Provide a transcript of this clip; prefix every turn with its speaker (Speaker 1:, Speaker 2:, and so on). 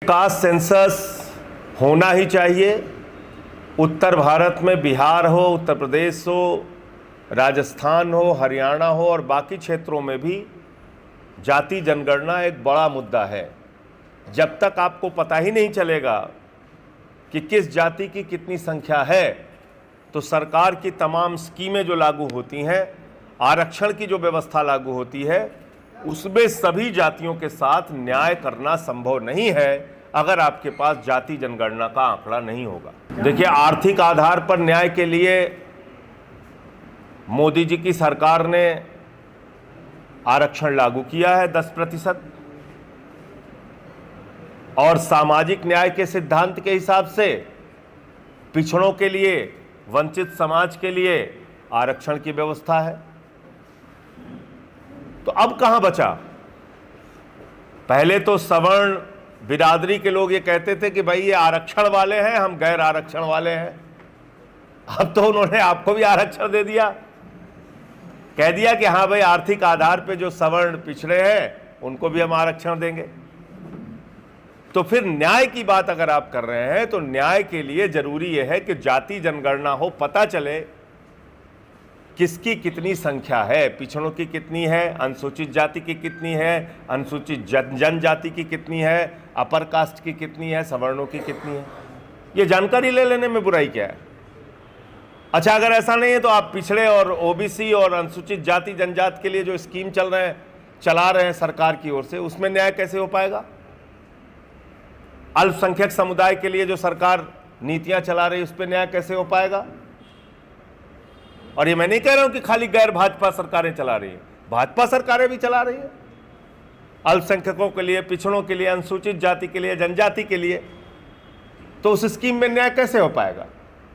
Speaker 1: Caste census होना ही चाहिए। उत्तर भारत में बिहार हो, उत्तर प्रदेश हो, राजस्थान हो, हरियाणा हो और बाकी क्षेत्रों में भी जाति जनगणना एक बड़ा मुद्दा है। जब तक आपको पता ही नहीं चलेगा कि किस जाति की कितनी संख्या है, तो सरकार की तमाम स्कीमें जो लागू होती हैं, आरक्षण की जो व्यवस्था लागू होती है, उसमें सभी जातियों के साथ न्याय करना संभव नहीं है अगर आपके पास जाति जनगणना का आंकड़ा नहीं होगा। देखिए, आर्थिक आधार पर न्याय के लिए मोदी जी की सरकार ने आरक्षण लागू किया है 10%, और सामाजिक न्याय के सिद्धांत के हिसाब से पिछड़ों के लिए, वंचित समाज के लिए आरक्षण की व्यवस्था है। तो अब कहां बचा? पहले तो सवर्ण बिरादरी के लोग ये कहते थे कि भाई ये आरक्षण वाले हैं, हम गैर आरक्षण वाले हैं। अब तो उन्होंने आपको भी आरक्षण दे दिया, कह दिया कि हाँ भाई, आर्थिक आधार पे जो सवर्ण पिछड़े हैं उनको भी हम आरक्षण देंगे। तो फिर न्याय की बात अगर आप कर रहे हैं, तो न्याय के लिए जरूरी यह है कि जाति जनगणना हो, पता चले किसकी कितनी संख्या है, पिछड़ों की कितनी है, अनुसूचित जाति की कितनी है, अनुसूचित जनजाति की कितनी है, अपर कास्ट की कितनी है, सवर्णों की कितनी है। ये जानकारी ले लेने में बुराई क्या है? अच्छा, अगर ऐसा नहीं है तो आप पिछड़े और ओबीसी और अनुसूचित जाति जनजाति के लिए जो स्कीम चला रहे हैं सरकार की ओर से, उसमें न्याय कैसे हो पाएगा? अल्पसंख्यक समुदाय के लिए जो सरकार नीतियां चला रही है, उस पर न्याय कैसे हो पाएगा? और ये मैं नहीं कह रहा हूं कि खाली गैर भाजपा सरकारें चला रही हैं, भाजपा सरकारें भी चला रही हैं अल्पसंख्यकों के लिए, पिछड़ों के लिए, अनुसूचित जाति के लिए, जनजाति के लिए। तो उस स्कीम में न्याय कैसे हो पाएगा?